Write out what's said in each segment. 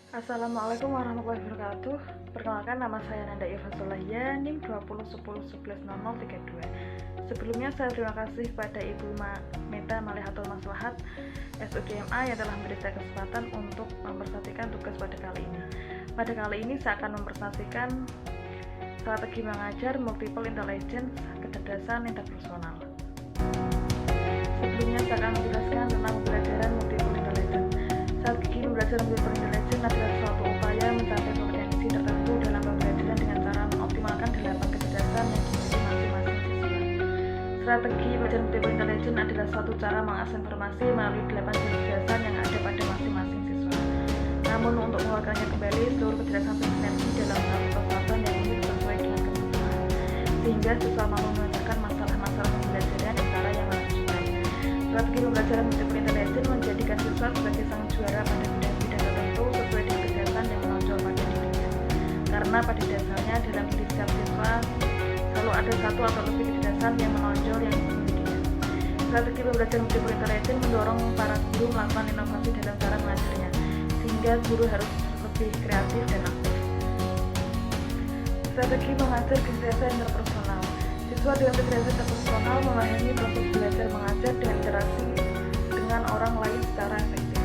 Assalamualaikum warahmatullahi wabarakatuh. Perkenalkan, nama saya Nanda Eva Sulaya, NIM 2010110032. Sebelumnya saya terima kasih kepada Ibu Meta Malihatul Maslahat SUDMA yang telah memberi saya kesempatan untuk mempresentasikan tugas pada kali ini. Pada kali ini saya akan mempresentasikan strategi mengajar multiple intelligence kecerdasan interpersonal. Sebelumnya saya akan menjelaskan tentang pembelajaran multiple intelligence. Strategi pembelajaran multiple intelligence adalah suatu upaya mencapai kompetensi tertentu dalam pembelajaran dengan cara mengoptimalkan 8 kecerdasan yang dimiliki masing-masing siswa. Strategi pembelajaran multiple intelligence adalah suatu cara mengakses informasi melalui 8 kecerdasan yang ada pada masing-masing siswa. Namun untuk mengeluarkannya kembali, seluruh kecerdasan terkoneksi dalam satu kekuatan yang unik sesuai dengan kebutuhan, sehingga siswa mampu menyelesaikan masalah-masalah pembelajaran dengan cara yang menakjubkan. Strategi pembelajaran multiple intelligence menjadikan siswa sebagai sang juara pada bidang-bidang tertentu sesuai dengan kecerdasan yang menonjol pada dirinya. Karena pada dasarnya dalam diri setiap siswa selalu ada satu atau lebih kecerdasan yang menonjol yang dimilikinya. Strategi pembelajaran multiple intelligence mendorong para guru melakukan inovasi dalam cara mengajarnya, sehingga guru harus lebih kreatif dan aktif. Strategi mengajar kecerdasan interpersonal. Siswa dengan kecerdasan interpersonal memahami proses belajar mengajar dan interaksi dengan orang lain secara efektif.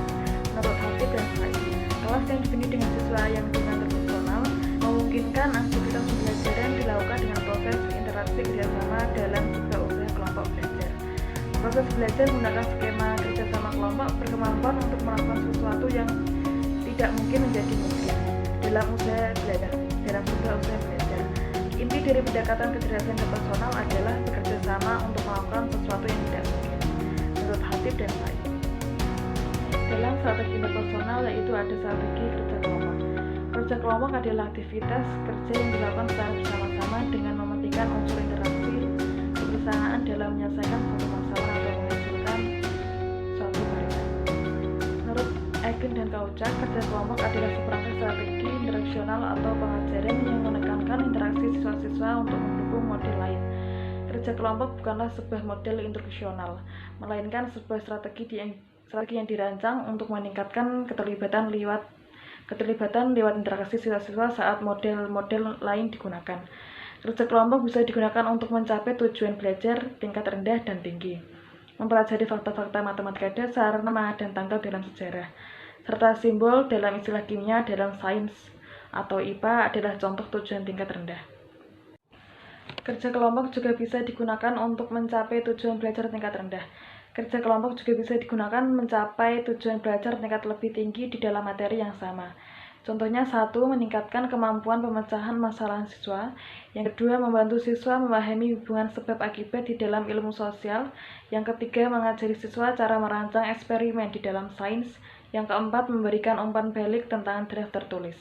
Menurut Hatip dan Said, kelas yang dipenuhi dengan siswa yang dengan interpersonal memungkinkan aktivitas pembelajaran dilakukan dengan proses interaksi kerjasama dalam juga usaha kelompok belajar. Proses belajar menggunakan skema kerjasama kelompok berkemampuan untuk melakukan sesuatu yang tidak mungkin menjadi mungkin dalam usaha belajar. Inti dari pendekatan kecerdasan interpersonal adalah bekerja sama untuk melakukan sesuatu yang tidak mungkin, menurut Hatip dan Said. Dalam strategi interpersonal yaitu ada strategi kerja kelompok. Kerja kelompok adalah aktivitas kerja yang dilakukan secara bersama-sama dengan mementingkan unsur interaksi kebersamaan dalam menyelesaikan suatu masalah atau menghasilkan suatu karya. Menurut Ekin dan Kaucak, kerja kelompok adalah seperangkat strategi interaksional atau pengajaran yang menekankan interaksi siswa-siswa untuk mendukung model lain. Kerja kelompok bukanlah sebuah model instruksional, melainkan sebuah strategi yang dirancang untuk meningkatkan keterlibatan lewat interaksi siswa-siswa saat model-model lain digunakan. Kerja kelompok bisa digunakan untuk mencapai tujuan belajar tingkat rendah dan tinggi, mempelajari fakta-fakta matematika dasar, nama dan tanggal dalam sejarah, serta simbol dalam istilah kimia dalam sains atau IPA adalah contoh tujuan tingkat rendah. Kerja kelompok juga bisa digunakan untuk mencapai tujuan belajar tingkat rendah. Kerja kelompok juga bisa digunakan mencapai tujuan belajar tingkat lebih tinggi di dalam materi yang sama. Contohnya, 1. Meningkatkan kemampuan pemecahan masalah siswa. Yang kedua, membantu siswa memahami hubungan sebab akibat di dalam ilmu sosial. Yang ketiga, mengajari siswa cara merancang eksperimen di dalam sains. Yang keempat, memberikan umpan balik tentang draft tertulis.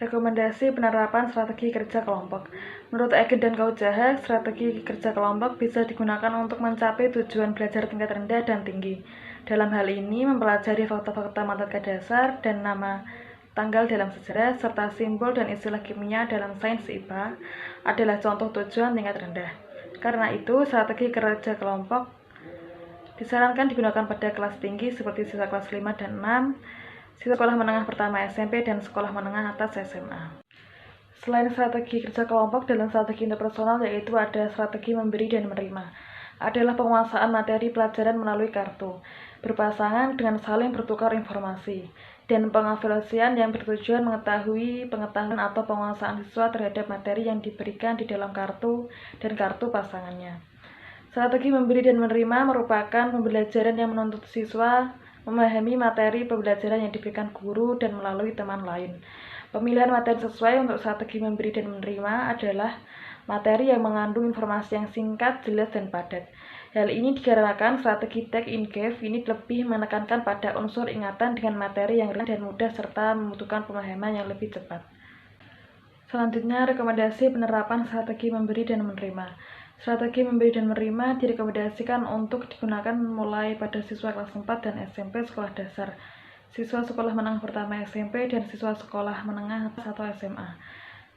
Rekomendasi penerapan strategi kerja kelompok. Menurut Ekin dan Kaujaha, strategi kerja kelompok bisa digunakan untuk mencapai tujuan belajar tingkat rendah dan tinggi. Dalam hal ini, mempelajari fakta-fakta matematika dasar dan nama tanggal dalam sejarah, serta simbol dan istilah kimia dalam sains IPA adalah contoh tujuan tingkat rendah. Karena itu, strategi kerja kelompok disarankan digunakan pada kelas tinggi seperti siswa kelas 5 dan 6, siswa sekolah menengah pertama SMP, dan sekolah menengah atas SMA. Selain strategi kerja kelompok, dalam strategi interpersonal yaitu ada strategi memberi dan menerima. Adalah penguasaan materi pelajaran melalui kartu, berpasangan dengan saling bertukar informasi, dan pengevaluasian yang bertujuan mengetahui pengetahuan atau penguasaan siswa terhadap materi yang diberikan di dalam kartu dan kartu pasangannya. Strategi memberi dan menerima merupakan pembelajaran yang menuntut siswa memahami materi pembelajaran yang diberikan guru dan melalui teman lain. Pemilihan materi sesuai untuk strategi memberi dan menerima adalah materi yang mengandung informasi yang singkat, jelas, dan padat. Hal ini dikarenakan strategi take in give ini lebih menekankan pada unsur ingatan dengan materi yang ringan dan mudah serta membutuhkan pemahaman yang lebih cepat. Selanjutnya, rekomendasi penerapan strategi memberi dan menerima. Strategi memberi dan menerima direkomendasikan untuk digunakan mulai pada siswa kelas 4 dan SMP sekolah dasar, siswa sekolah menengah pertama SMP, dan siswa sekolah menengah atas atau SMA.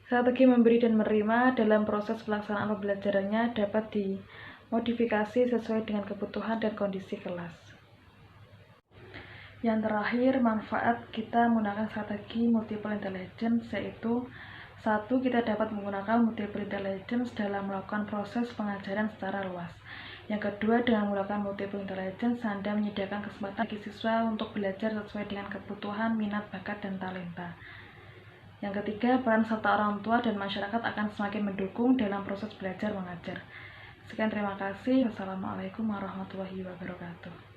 Strategi memberi dan menerima dalam proses pelaksanaan pembelajarannya dapat dimodifikasi sesuai dengan kebutuhan dan kondisi kelas. Yang terakhir, manfaat kita menggunakan strategi multiple intelligence, yaitu 1. Kita dapat menggunakan multiple intelligence dalam melakukan proses pengajaran secara luas. Yang kedua, dengan menggunakan multiple intelligence, Anda menyediakan kesempatan bagi siswa untuk belajar sesuai dengan kebutuhan, minat, bakat, dan talenta. Yang ketiga, peran serta orang tua dan masyarakat akan semakin mendukung dalam proses belajar mengajar. Sekian, terima kasih. Wassalamualaikum warahmatullahi wabarakatuh.